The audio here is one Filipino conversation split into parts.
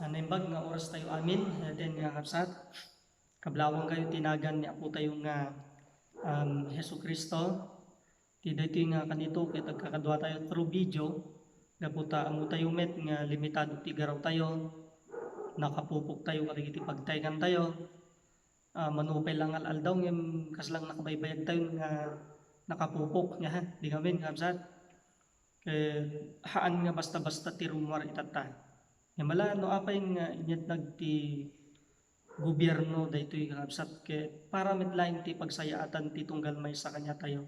Naimbag nga oras tayo amin, then nga kapsat, kablawang kayo tinagan ni Apo tayo nga Hesu Kristo. Ti dito nga kanito kaya tagkakadwa tayo through video, gaputa amo tayo met nga limitado ti garaw tayo, nakapupok tayo karigiti pagtaygan tayo. Manupay lang aldaw ngem kaslang nakabaybayag tayo nga nakapupok nya di ngamin kapsat. Haan nga basta-basta ti rumor itata. Nga mala no apay nga inyat nagti gobyerno daytoy kakabsat ke para mitlaing ti pagsayaatan ti tunggal may sa kanya tayo.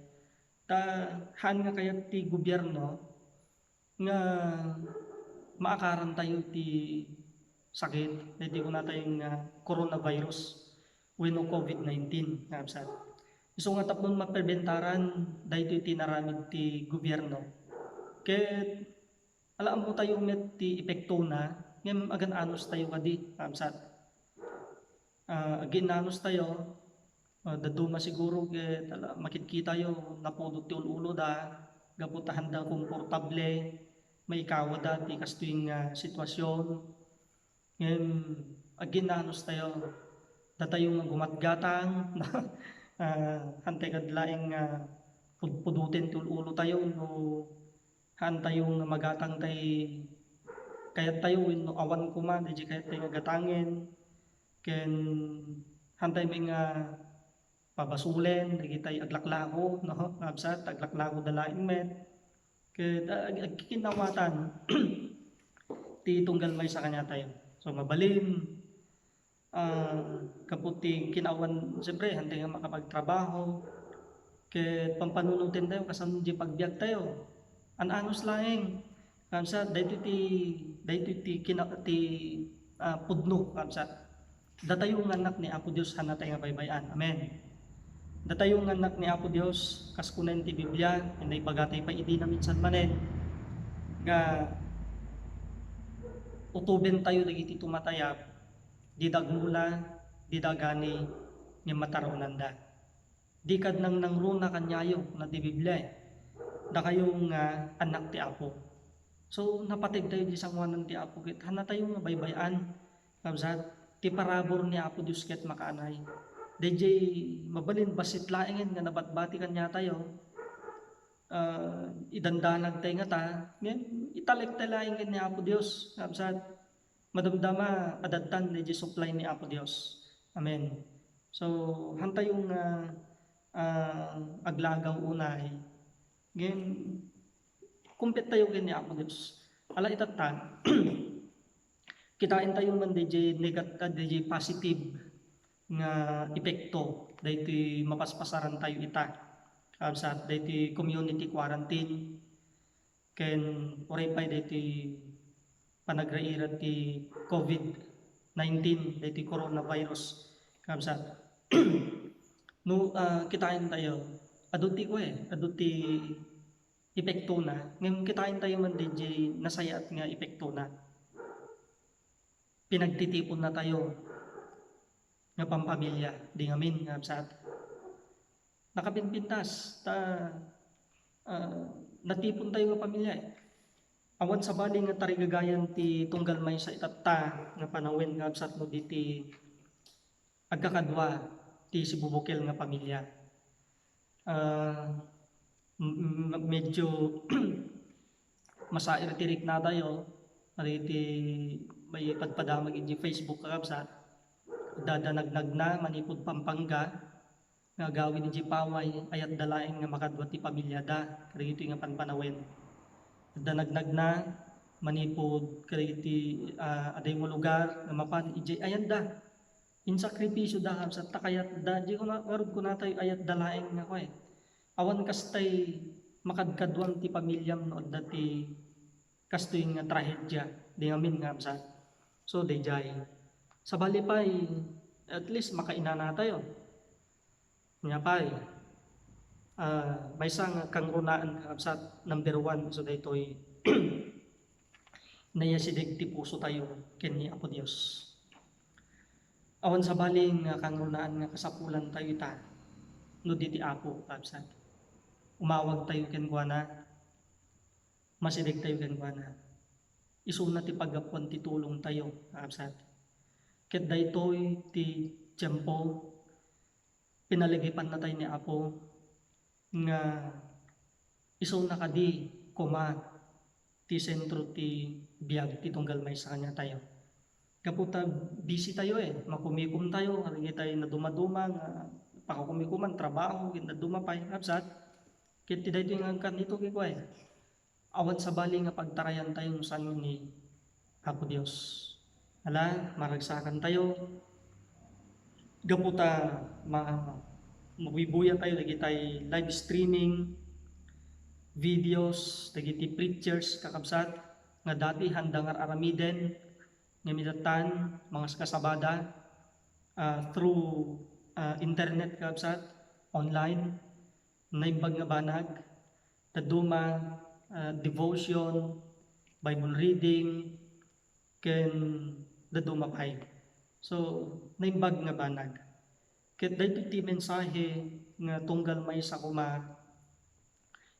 Haan nga kayat ti gobyerno nga maakaran tayo ti sakit daytoy ko na tayong coronavirus wenno COVID-19 kakabsat. So nga tapnon maperbentaran daytoy ti naramid ti gobyerno. Ket alam mo tayo met ti epekto na ngem agan anos tayo kadi kakabsat. Agin anos tayo daduma siguro ket makitkita tayo napudot ti ulo da gaputahan da komportable may kawada ti kastoy nga sitwasyon ngem agin anos tayo datayo nga gumatgatang hantay kadlaing pudpudutin ti ulo tayo no han tayo nga magatang tay kayat tayo no awan kuma di kayat tayo nga gatangin ken hantay may nga pabasulen di tay aglaklako no absat aglaklako dalaing met ket agkikinawatan ti tunggal may sa kanya tayo. So mabalin kaputi kinawan siyempre hantay nga makapagtrabaho ket pampanunutin tayo kasano di pagbiag tayo anos laeng kamsa daytoy ti pudno kamsa datayo nga anak ni Apo Dios hanatay nga baybayan. Amen. Datayo nga anak ni Apo Dios kas kunen ti Biblia inday bagatay pa idi na minsan manen nga utuben tayo dagiti tumatayab di dagmula di dagani nga matarunan da. Di kad nang nangruna kanyayo na ti Biblia da kayo nga anak ti Apo. So napatig tayo di sangwanan ti Apo ket hana tayo nga baybayan kabsat ti parabor ni Apo Dios ket makaanay. DJ mabalin basit laengen nga nabatbati kanya tayo idandanag tayo nga ta ngem italek tayo laengen ni Apo Dios kabsat madamdama adadtan DJ supply ni Apo Dios. Amen. So hantay yung aglagaw unay ngem kumpet tayo ken ni Apo Dios. Ala itata kitain tayo man DJ negative DJ positive nga epekto daytoy mapaspasaran tayo ita sa daytoy community quarantine ken oray pay daytoy panagrairan ti COVID-19 daytoy coronavirus kabsat. No kitain tayo aduti ko aduti epekto na ngem kitain tayo man DJ nasayat nga epekto na pinagtitipon na tayo nga pampamilya di ngamin nga absat nakapinpintas natipon tayo nga pamilya awan sa bali nga tarigagayan ti tunggal may sa itatta nga panawin nga absat no diti agkakadwa ti sibubukel nga pamilya. Medyo masair tirik na tayo ariti may padpadamag iti Facebook kakabsat dadanagnag na manipod Pampanga nga gawin iti paway ayat dalaeng nga makadwa ti pamilya da karito nga panpanawin danagnag na manipod kariti aday mo lugar nga mapan iti ayat da in sakripisyo da kabsat takayat da di ko na ngarud ko na tayo ayat dalaeng nga ko awan kastay makadkadwan ti pamilyam no dati kastoy nga trahedya di ngamin nga kabsat. So dayjay sa bali pay at least makainana tayo nga pay may sang kang runaan kakabsat number 1 so daytoy nayasidig ti puso tayo ken ni Apo Dios awan sa baling kang runaan nga kasapulan tayo ita no diti Apo kakabsat umawag tayo ken kuana masidig tayo ken kuana iso na ti pagapuan ti tulong tayo kakabsat. Ket daytoy ti tiyempo pinaligipan na tayo ni Apo nga iso na kadi kuma ti sentro ti biag ti tunggal may sa kanya tayo. Kaputa busy tayo makumikom tayo, harigi tayo na dumaduma nga pakakumikuman, trabaho, na dumapay, kapsat. Kit ti dayto yung angkan dito kiko awan sa bali nga pagtarayan tayo saan ni Apo Dios. Ala, maragsakan tayo, gaputa mabibuya tayo, lagi tayo live streaming, videos, dagiti preachers kakabsat nga dati handang aramiden nga midatan mga kasabada through internet kakabsat, online, naimbag nga banag, taduma, devotion, Bible reading, ken daduma pay. So, naimbag nga banag. Ket dayto ti mensahe nga tunggal may sa kuma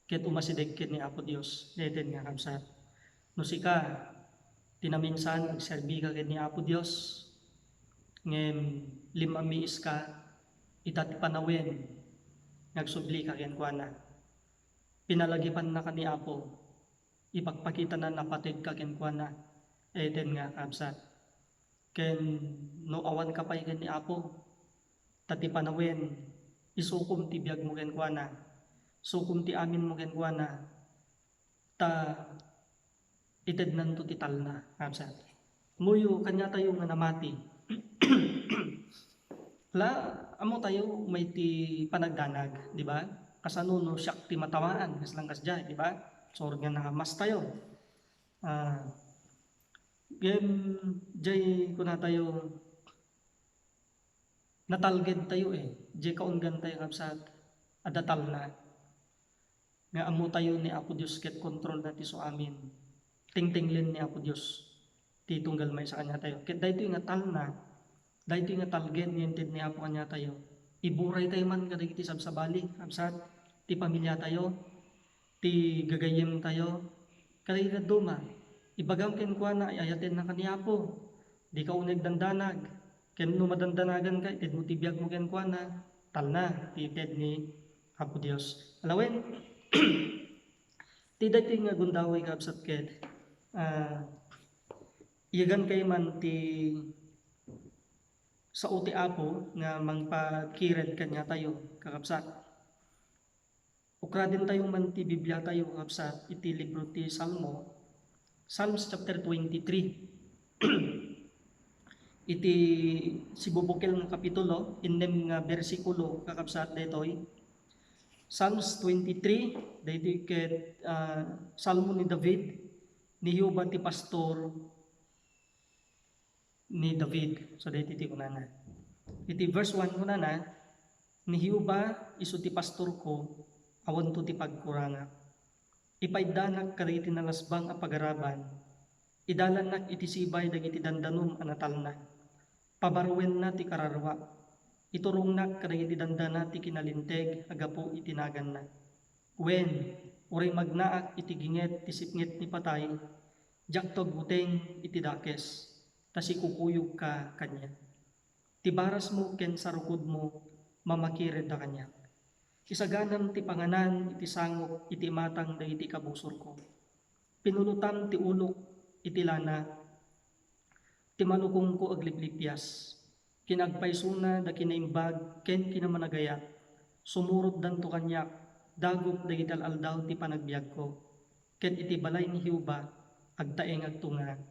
ket umasideg ket ni Apo Dios dayten nga kabsat. No sika tinaminsan agserbi ka ket ni Apo Dios ngem limamiis ka itati panawen nagsubli ka ken kuana. Pinalagipan na ka ni Apo ipagpakita na napatid ka ken kuana dayten nga kabsat. Ken no awan ka pay ken ni Apo tati panawen isukom ti biag mo ken kuana, sukom ti amin mo ken kuana, ta itednan to ti talna kapsat. Muyo kanya tayo nga namati. La amo tayo may ti panagdanag, di ba? Kasano no siyak ti matawaan, kaslang kasja, di ba? Sorg nga nakamas tayo. Game jay kuna tayo natalged tayo jay kaunggan tayo kapsat adatal na nga amo tayo ni Apo Dios ket control na ti so amin tingtinglin ni Apo Dios ti tunggal may sa kanya tayo ket daytoy nga tal na daytoy nga talged yented ni Apo kanya tayo iburay tayo man kadagiti sabsabali kapsat ti pamilya tayo ti gagayem tayo kadagiti duma ibagam ken kuana ayaten na kani Apo di ka uneg dandanag ken no madandanagan ka ited mo ti biag mo ken kuana talna ti ited ni Apo Dios. Alawen ti daytoy nga gundaway kapsat ket iyagan kay man ti sa uti Apo nga mangpakired kanya tayo kakapsat. Ukra din tayo man ti Biblia tayo kakapsat iti libro ti Salmo, Psalms chapter 23. Iti sibubukel nga kapitulo innem nga bersikulo kakabsat daytoy Psalms 23 daytoy ket salmo ni David ni Hiuba ti pastor ni David. So daytoy ti kunana iti verse 1 kunana ni Hiuba isu ti pastor ko awan to ti pagkuranga ipaydanak kadagiti nalasbang a pagaraban idalanak iti sibay dagiti dandanom a natalna pabaruwen na ti kararwa iturong nak kadagiti dandana ti kinalinteg agapo itinagan na wen uray magnaak iti ginget ti sipnget ni patay jaktog buteng iti dakes tasi kukuyog ka kanya ti baras mo ken sarukod mo mamakired da kanya isaganam ti panganan iti sangok iti matang dagiti kabusor ko pinulutan ti ulok iti lana ti malukong ko agliplipyas kinagpaysuna da kinaimbag ken kinamanagaya sumurot danto kanyak dagop dagiti aldaw ti panagbiag ko ken iti balay ni Hiuba agtaeng agtunga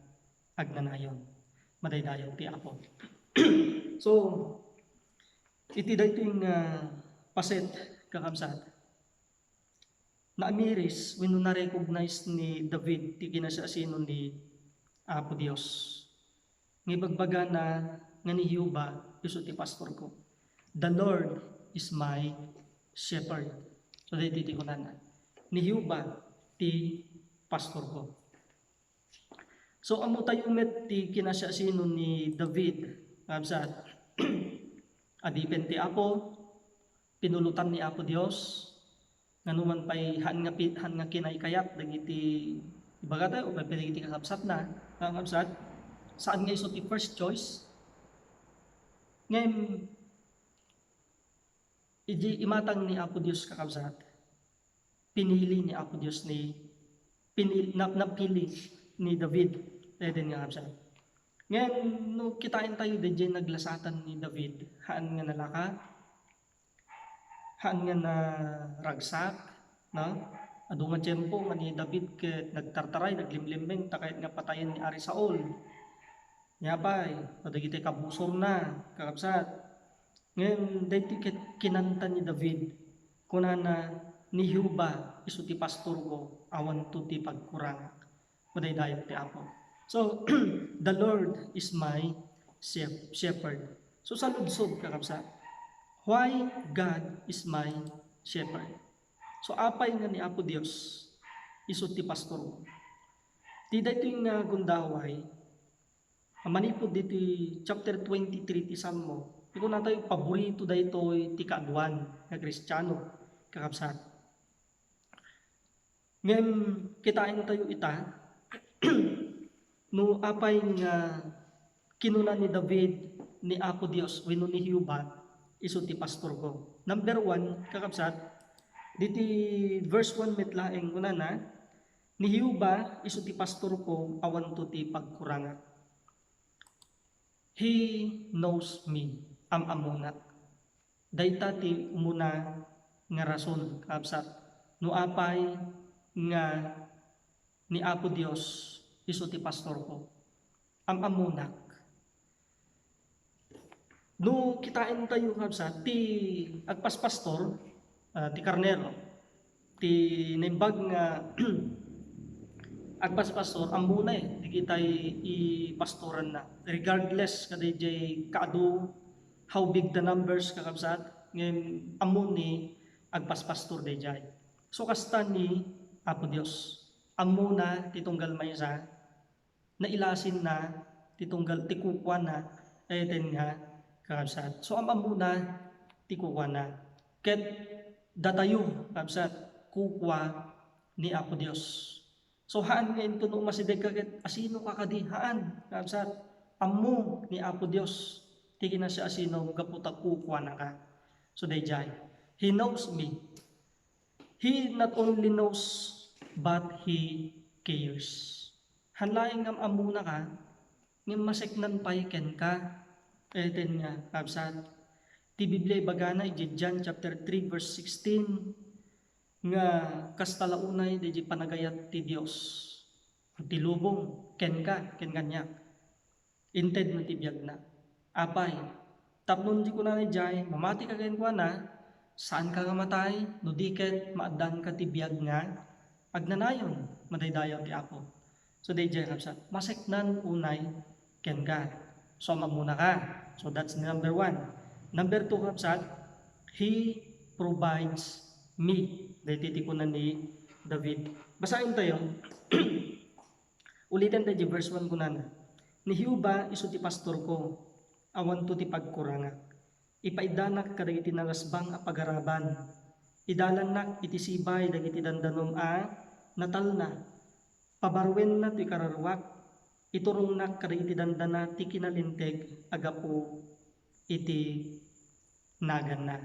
agnanayon madaydayon ti Apo. So iti daytoy nga paset kakabsat naamiris wenno na-recognize ni David ti kinasasino ni Apo Dios ngibagbaga na nga ni Hiuba isu ti pastor ko the Lord is my shepherd. So daytoy ti kunana ni Hiuba ti pastor ko. So amo tayo met ti kinasasino ni David kabsat adipen ti Apo pinulutan ni Apo Dios nganuman pay han nga kinaykayat dagiti Ibaga tayo, pwede ka kapsat na. Kapsat, saan nga iso ti first choice? Ngayon, imatang ni Apo Diyos kakabsat. Pinili ni Apo Diyos napili ni David. Dahil nga kapsat. Ngayon, no kitain tayo dyan naglasatan ni David, haan nga nalaka, haan nga na ragsak, no? Ado nga tiyempo nga ni David ket nagtartaray, naglimlimbing, takayat nga patayin ni Ari Saul. Yapay, padagiti kabusor na, kakabsat. Ngayon, dahil ket kinanta ni David, kunana ni Hiuba, iso ti pastor ko, awan to ti pagkurang, madaydayan ti Apo. So, the Lord is my shepherd. So, sa ludsod, kakabsat, why God is my shepherd? So, apay nga ni Apo Dios, iso ti pastor ko. Ti dayto yung gundaway, manipod diti chapter 23 ti Salmo, ito na tayo paborito dayto ti kaadwan nga Kristiyano, kakabsat. Ngayon, kitain tayo ita, no apay nga kinuna ni David ni Apo Dios wenno ni Hiuba iso ti pastor ko. Number 1, kakabsat, diti verse 1 metlaeng kunana ni Hiuba iso ti pastor ko awan to ti pagkuranga. He knows me, amamunat. Dayta ti umuna nga rason, kakabsat, no apay nga ni Apo Dios iso ti pastor ko, amamunak. No kitain tayo kakabsat, ti agpaspastor, ti karnero, ti naimbag nga agpaspastor, amunay, di kita'y ipastoran na. Regardless, kaday jay kaado, how big the numbers kakabsat, ngayon amuni, agpaspastor day jay. So kasta ni Apo Dios, amuna titunggal maysa, na ilasin na, titunggal tikukwa na, ayten nga kakabsat. So amuna, tikukwa na. Ket datayo, kakabsat, kukwa ni Apo Dios. So haan nga ito no masideg kaget, asino kakadi, haan, kakabsat, amu ni Apo Dios, tiki na siya asino, gaputa kukwa na ka. So dayjay, He knows me. He not only knows, but He cares. Hanlaing ngam amuna ka, ngam maseknan paiken ka, eten nga, kakabsat. Ti Biblia bagana iti John chapter 3 verse 16 nga kastalaunay di panagayat ti Dios. Ti lubong ken kanya. Inted na ti biag na. Apay, tapnon di ko na jay, mamati ka ken kwa na, saan ka nga matay, no diket maadan ka ti biag nga, agnanayon, madaydayaw ti Apo. So day jay kapsat, maseknan unay ken ka. So mamuna ka. So that's number 1. Number 2, kapsat, He provides me. Dahil titikunan ni David. Basahin tayo. Ulitin tayo verse 1 ko na. Ni Hiuba iso ti pastor ko, awan to ti pagkuranga. Ipaidanak kadagiti nalasbang a pagaraban. Idalanak iti sibay dagiti dandanom a natal na. Pabarwen na ti kararwak. Iturong nak kadagiti dandana ti kinalinteg agapo iti nagan na.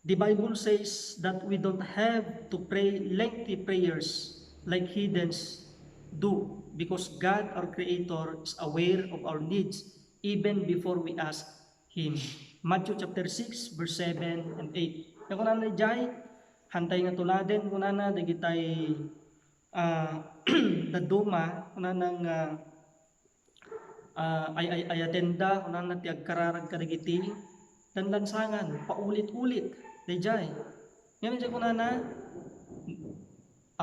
The Bible says that we don't have to pray lengthy prayers like heathens do because God, our Creator, is aware of our needs even before we ask Him. Matthew chapter 6 verse 7 and 8. Kung na jay, hantay nga tuladen, kung na dagitay daduma, kung na nang ay atenda, kung na tiag kararag kadagiti, dan lansangan, paulit-ulit, dayjay. Ngayon siya kuna na,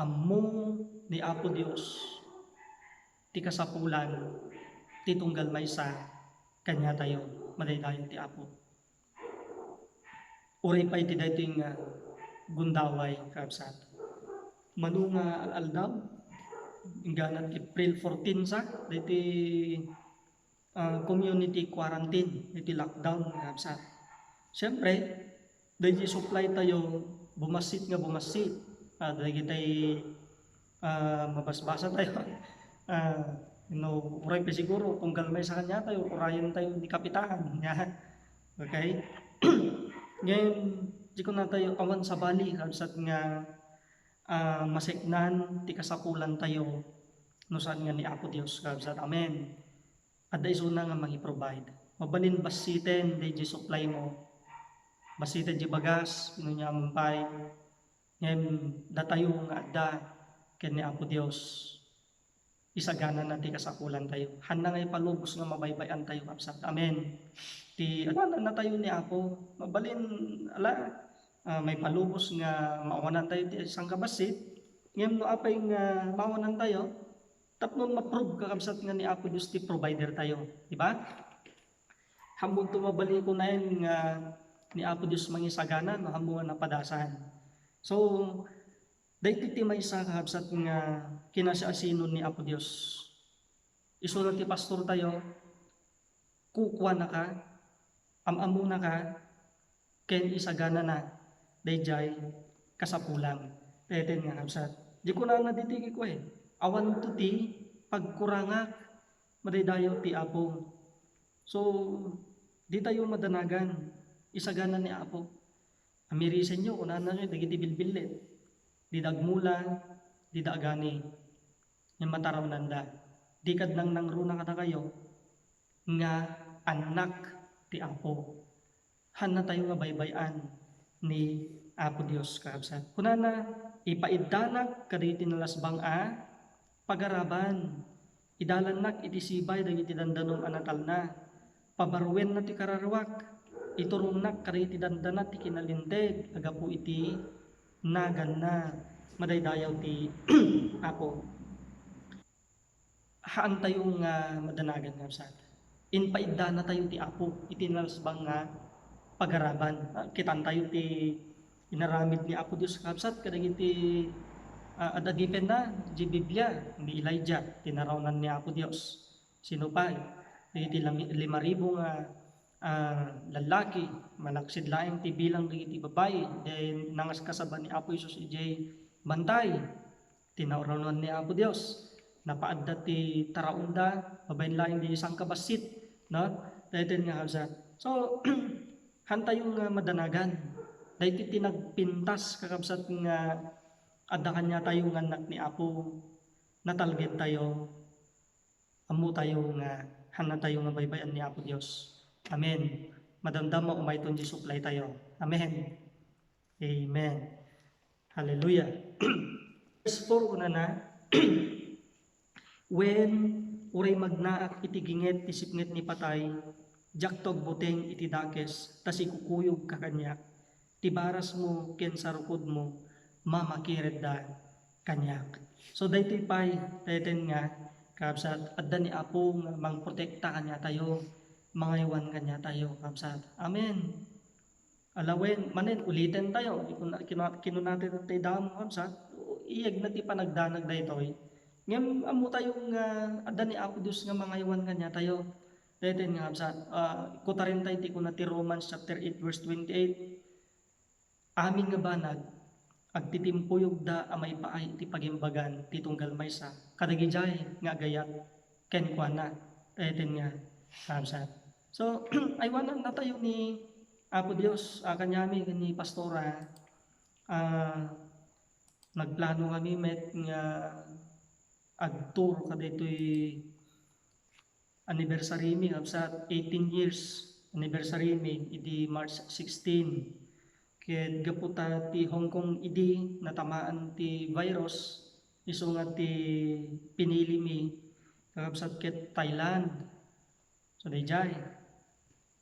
among ni Apo Dios, ti kasapulan, ti tunggal maysa, kanya tayo, madaydayon ti Apo. Uray pa iti dayto yung gundaway, kapsat. Manunga al-aldaw, ingganat April 14 sa, dayto community quarantine, iti lockdown, kapsat. Siyempre, dahil supply tayo, bumasit. Dahil kita'y mabasbasa tayo. Uray pa siguro, tunggal may sa kanya tayo, urayan tayo ni Kapitan. Okay? Ngayon, di ko na tayo awan sa bali, kabsat nga masiknan, ti kasapulan tayo, no saan nga ni Apo Dios, kabsat. Amen. At da isuna nga mangi-provide. Mabalin basiten, day di supply mo. Basiten di bagas, pinunya mampay. Ngayon, datayo nga adda, ken ni Apo Dios. Isagana na ti kasakulan tayo. Handa ngay palubos nga mabaybayan tayo, kapsat. Amen. Ti adwanan na tayo ni Apo. Mabalin, may palubos nga maawanan tayo ti isang kabasit. Ngayon no apay nga maawanan tayo, tapno ma-prove kakabsat nga ni Apo Dios ti provider tayo. Diba? Hambong tumabali ko na yun nga ni Apo Dios mangisagana, no hambong nga napadasan. So, dahil ti may isa kakabsat nga kinasiasinon ni Apo Dios. Isulat ti pastor tayo, kukwa na ka, amamu na ka, ken isagana na, dayjay kasapulang. Teten nga kakabsat. Di ko na naditigi ko awan to ti pagkuranga, madaydayaw ti Apo. So, di tayo madanagan, isagana ni Apo. Amirisen nyo, unahan nyo, dagiti bilbilit. Di dagmula, di dagani, yung mataraw nanda. Di kad nang nangruna ka na kayo, nga anak ti Apo. Hana tayo nga baybayan ni Apo Dios kakabsat. Kunana, ipaiddanak kaditi nalasbang pagaraban. Idalanak iti sibay dagiti dandanon anatal na. Pabarwen na ti kararwak. Iturumnak kaditi dandana ti kinalinteg. Agapu iti nagan na madaydayaw ti Apo. Haan tayo nga madanagan nga sa inpaidda na tayo ti Apo itinalasbang nga pagaraban. Kitan tayo ti inaramid ni Apo Dios kapsat kadagiti adagipen na di Biblia ni Elijah tinarawnan ni Apo Dios. Sino pa? Iti 5,000 nga lalaki, malaksid laing ti bilang iti babae, then nangas kasaban ni Apo Isus ijay bantay, tinauronon ni Apo Dios, napaadda ti taraunda, babayin laing di isang kabasit, no? Dahil nga kabsat. So, hantayong madanagan, dahil tinagpintas kakabsat nga adda kanya tayo nga anak ni Apo, natalgit tayo, amu tayo nga, hana tayo nga baybayan ni Apo Dios. Amen. Madamdam mo umayton di supply tayo. Amen. Amen. Hallelujah. Verse 4 una na. When uray magnaak iti ginget ti sipnget ni patay, jaktog buteng iti dakes, tas ikukuyog ka kanyak. Ti baras mo ken sarukod mo, mamakired da kanyak. So daytoy pay, dayten nga, kabsat, adda ni Apo nga mangprotekta kanya tayo, mga iwan kanya tayo, kapsat. Amen. Alawen, manen, ulitin tayo. Kino natin ang tayo damo, kapsat. Iyag na ti panagdanag da ito. Ngayon, amo tayong ada ni Apo Diyos nga mga iwan kanya tayo. Dito nga, kapsat. Kuta rin tayo ti kuna ti Romans chapter 8 verse 28. Aming nga banag, agtitimpuyog da amay paay ti pagimbagan ti tunggal maysa. Kadagijay nga gayat ken kuana. Dito nga, kapsat. So, aywanan na tayo ni Apo Dios, kanyami, ni Pastora, nagplano kami met nga agtur kaditoy anniversary mi kapsat 18 years anniversary mi idi March 16. Ket gaputa ti Hong Kong idi natamaan ti virus iso nga ti pinili mi kakabsat ket Thailand. So dayjay.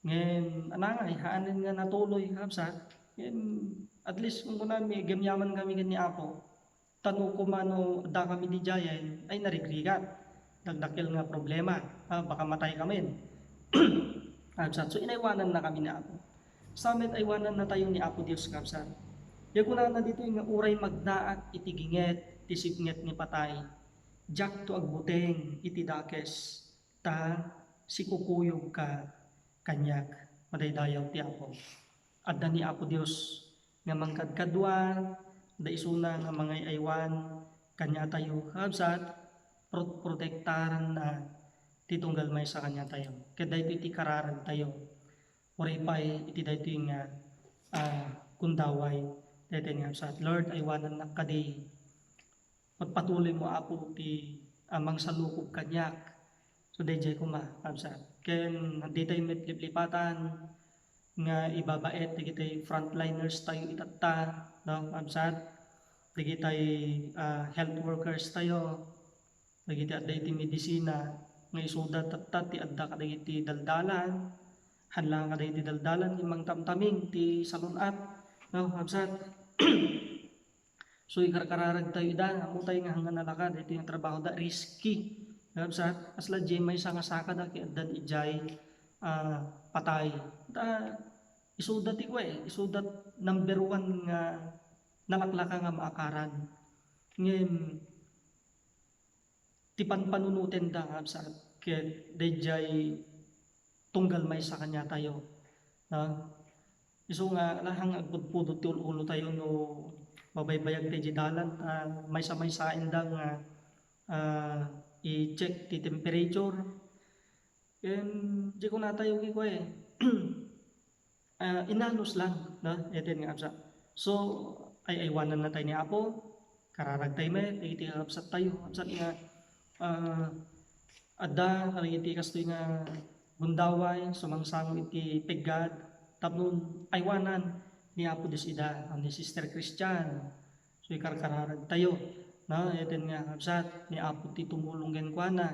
Ngayon, anangay, haanin nga natuloy, kapsat. Ngayon, at least kung kunami, gamyaman kami ni Apo, tanong ko mano, da kami di Jayan, ay narigrigat. Dagdakil nga problema, baka matay kami. Kapsat, so inaiwanan na kami ni Apo. Sa amin, aiwanan na tayo ni Apo Dios, kapsat. Yung kuna na dito yung uray magnaat, itiginget, tisipnget ni patay. Jak to agbuteng, itidakes, ta sikukuyog ka, kanyak, madaydayaw ti Apo. Adda ni Apo Dios nga mangkadkadwa, da isuna nga mga aywan, kanya tayo kabsat protektaran na titunggal may sa kanya tayo. Kaya dahito iti kararan tayo. Oripay iti dahito yung kundaway. Dahito nga kabsat, Lord, ay wanan na kadi. Pagpatuloy mo apo ti amang salukog kanyak. So dahito ko kabsat. Kaya hindi tayo liplipatan nga ibabaet, di kita'y frontliners tayo itata, no, kabsat. Di kita'y health workers tayo, di kita'y adda iti medisina, nga isudat tatat, ti adda kada iti daldalan, hanlang kada iti daldalan, imang tamtaming, ti salunat, no, kabsat. So ikarkararag tayo da, amo tayo nga hanggang nalakad, ito yung trabaho da, risky, kabsat. Asla jemay sa nga saka da, ki addan ijay, patay. Isudat isudat number 1 nga nalaklaka nga maakaran. Ngayon, tipan panunutin da nga sa kaya dayjay tunggal may sa kanya tayo. Iso nga lahang agpudpudot ti ulo tayo no mabaybayag tayo dalan may sain da nga i-check ti temperature. And di ko na tayo inanos lang, no? Eten nga absa. So ay aywanan na tayo ni Apo, kararag tayo may, iti absat tayo, absat nga adda, iti kastoy nga bundaway, sumangsang iti pegad, tapnon aywanan ni Apo Diyos ida, ni Sister Christian. So ikarkararag tayo, no? Eten nga absat, ni Apo ti tumulong genkwana,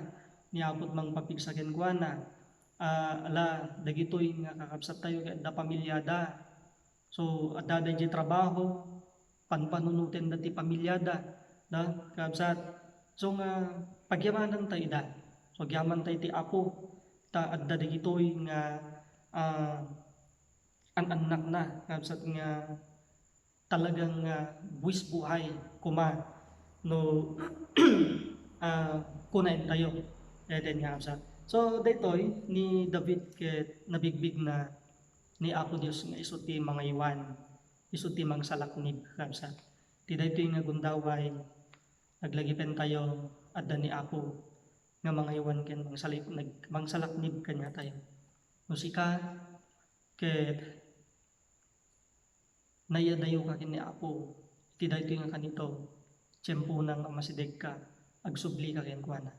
ni Apo mang papigsa genkwana. Dagitoy nga kakabsat tayo kaya da pamilyada. So adda da di trabaho, panpanunutin da ti pamilyada, da kakabsat. So nga pagyamanan tayo da. So agyaman tayo ti Apo, ta adda dagitoy nga anak na, kakabsat nga talagang buwis buhay kuma no kunain tayo. Eden nga kakabsat. So daytoy ni David ket nabigbig na ni Apo Dios nga isu ti mga iwan, isu ti mangsalaknib kabsat. Ti daytoy nga gundaway naglagipen tayo adda ni Apo nga mga iwan ken mangsalaknib kanya tayo. Musika ket nayadayo ka ken ni Apo. Ti daytoy nga kanito tiyempo nang masideg ka agsubli ka ken kuana.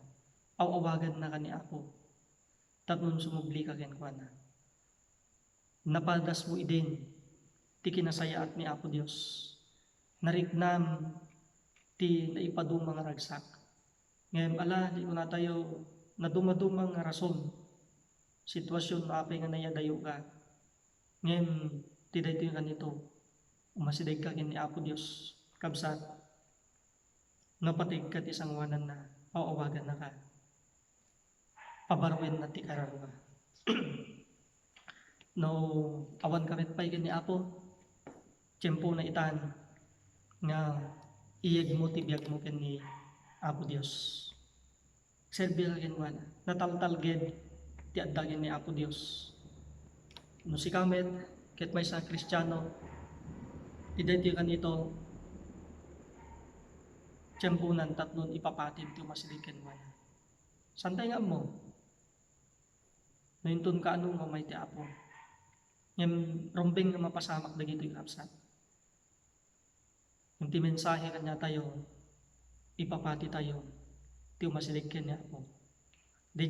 Awawagan na ka ni Apo. Tapnon sumubli ka kenkwana. Napadas mo idin, ti kinasayaat ni Apo Dios. Narignam, ti naipadumang ragsak. Ngayon di ko na tayo nadumadumang rason. Sitwasyon na apay nga nayadayo ka. Ngayon, ti dayto yung kanito. Umasidag ka kin ni Apo Dios. Kabsat, napatig ka ti sangwanan na, awawagan na ka. Pabarwen na ti kararwa. No, awan kamit pa'y ni Apo, tiyempo na itan, nga iyag mo tibiyag mo ken ni Apo Dios. Serbi ka ken wala, nataltalged ti addagin ni Apo Dios. No si kamet, ket may sa Kristiyano, ti daytoy kanito, tiyempo nan tatlon ipapatid ti masilig ken wala. Santay nga mo, nahintun ka ano mamay ti Apo. Yung rombeng nga mapasamak dagito yung kapsat. Yung ti mensahe kanya tayo, ipapati tayo, ti umasilig kanya Apo. Di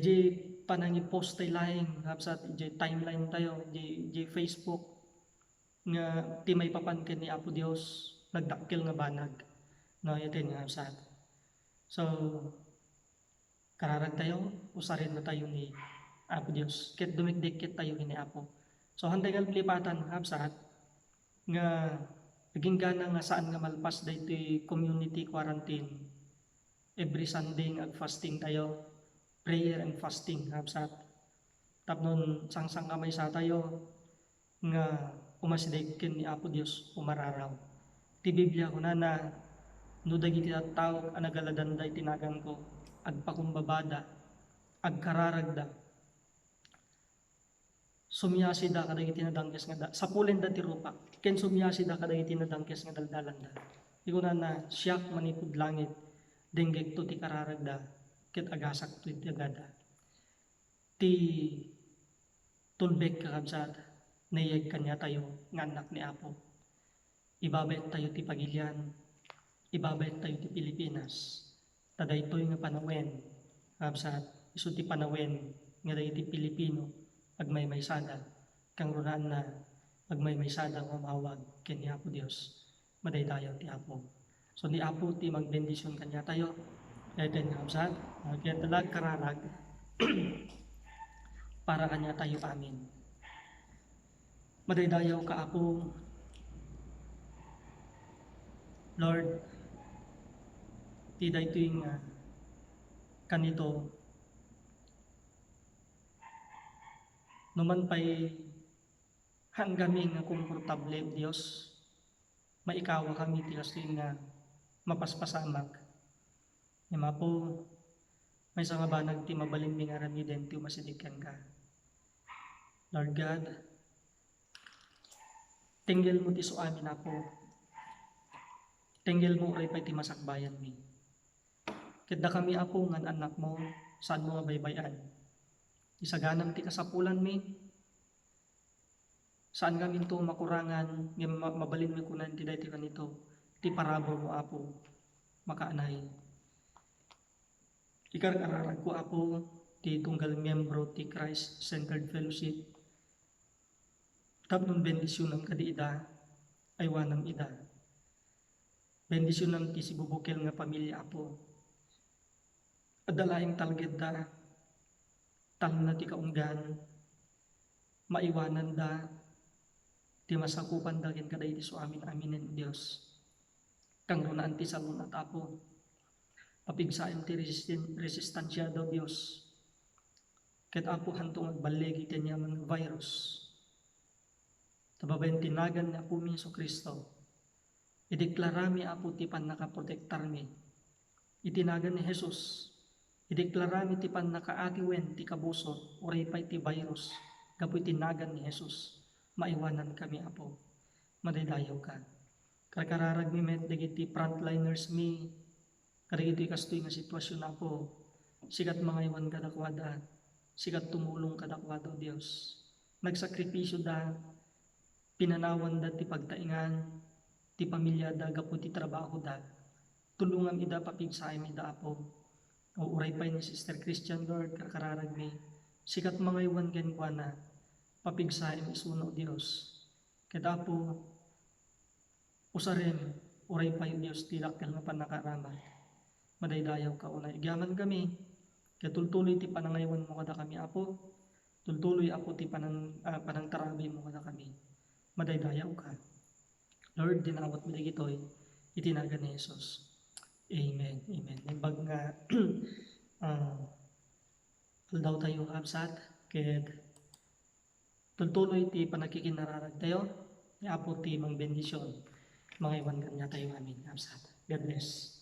panang i-post tayo laing, kapsat, di timeline tayo, di Facebook, nga ti may papankin ni Apo Dios, nagdakkel nga banag. No, yatin nga kapsat. So, kararag tayo, usarin na tayo ni Apo Dios. Ket dumikdikit tayo ni Apo. So handay nga lipatan kapsat nga naging gana nga saan nga malpas daytoy community quarantine. Every Sunday nga fasting tayo, prayer and fasting kapsat. Tapnon sangsang kamay sa tayo nga umasidag ken ni Apo Dios umararaw. Ti Biblia ko na no dagiti tattao a nagaladanday tinagan ko agpakumbabada agkararagda sumyasi da kadagiti nadangkes nga sapulen da ti rupa ken sumyasi da kadagiti nadangkes nga daldalan da. Iko na siyak manipud langit denggek to ti kararagda, ket agasak to iti agada. Ti tulbek kakabsat, nayag kanya tayo, nga anak ni Apo. Ibabait tayo ti Pagilian, ibabait tayo ti Pilipinas. Tadaytoy nga panawen, kakabsat, iso ti panawen, nga day ti Pilipino, agmaymaysada, kang runan na, agmaymaysada nga mawag, ken ni Apo Dios, madaydayaw ti Apo. So ni Apo ti magbendisyon kanya tayo, kaya tayo kakabsat, kaya talag kararag, para kanya tayo amin. Madaydayaw ka Apo, Lord, ti daytoy nga kanito, numan pa'y hanggaming nga komportable o Diyos, maikawa kami ti kastoy nga mapaspasamak. Ima po, may sa nga banag ti mabalin mi nga ramiden ti umasidikan ka. Lord God, tinggil mo ti so amin Apo, tinggil mo uray pa'y ti masakbayan mi. Keda kami Apo ngan anak mo, saan mo nga baybayan. Isaganam ti kasapulan mi, saan kami to makurangan, nga mabalin mi kunan ti dayti kanito, ti parabor mo Apo, makaanay. Ikarkararag ko Apo, ti tunggal miyembro ti Christ-Centered Fellowship, tapnon bendisyonan kadiida, aywanam ida. Bendisyonan ti sibubukel nga pamilya Apo. Adalaing talged da, tal na ti kaunggan, maiwanan da, ti masakupan da ken kaday ti so amin-aminen Dios. Kang runaan ti salunat Apo, papigsain ti resistansya daw Dios. Ket Apo hantong agbalegi ken yaman virus. Tababayan tinagan ni Apo mi Hesus Kristo. Ideklarami Apo ti pan nakaprotektar mi. Itinagan ni Jesus. Ideklarami ti pan nakaatiwen ti kabuso, uray pa'y ti virus. Gapoy tinagan ni Jesus. Maiwanan kami Apo. Madaydayaw ka. Karkararag mi met dagiti frontliners mi. Kadagiti kastoy nga sitwasyon Apo. Sikat mga iwan kadakwada. Sikat tumulong kadakwada o Dios. Nagsakripisyo da. Pinanawan da ti pagtaingan. Ti pamilya da gapo ti trabaho da. Tulungan ida papigsaay mi da Apo. O uray pa'y ni Sister Christian Lord karkararag mi. Sikat mga iwan genkwana. Papigsaay mi suno Dios. Kada po usarem uray pa'y Dios ti dakkel nga panakaramat. Madaydayaw ka unay. Igyaman kami. Kaya tultuloy ti panangaywan mo kada kami Apo. Tultuloy Apo ti panangtarabi mo kada kami. Madaydayaw ka. Lord, dinawat mo digitoy, itinagan ni Jesus. Amen. Amen. Nembag nga, aldaw tayo kabsat, kaya tultuloy ti panakikinararag tayo, ni Apo ti mang bendisyon, mga iwan kanya tayo amin kabsat. God bless.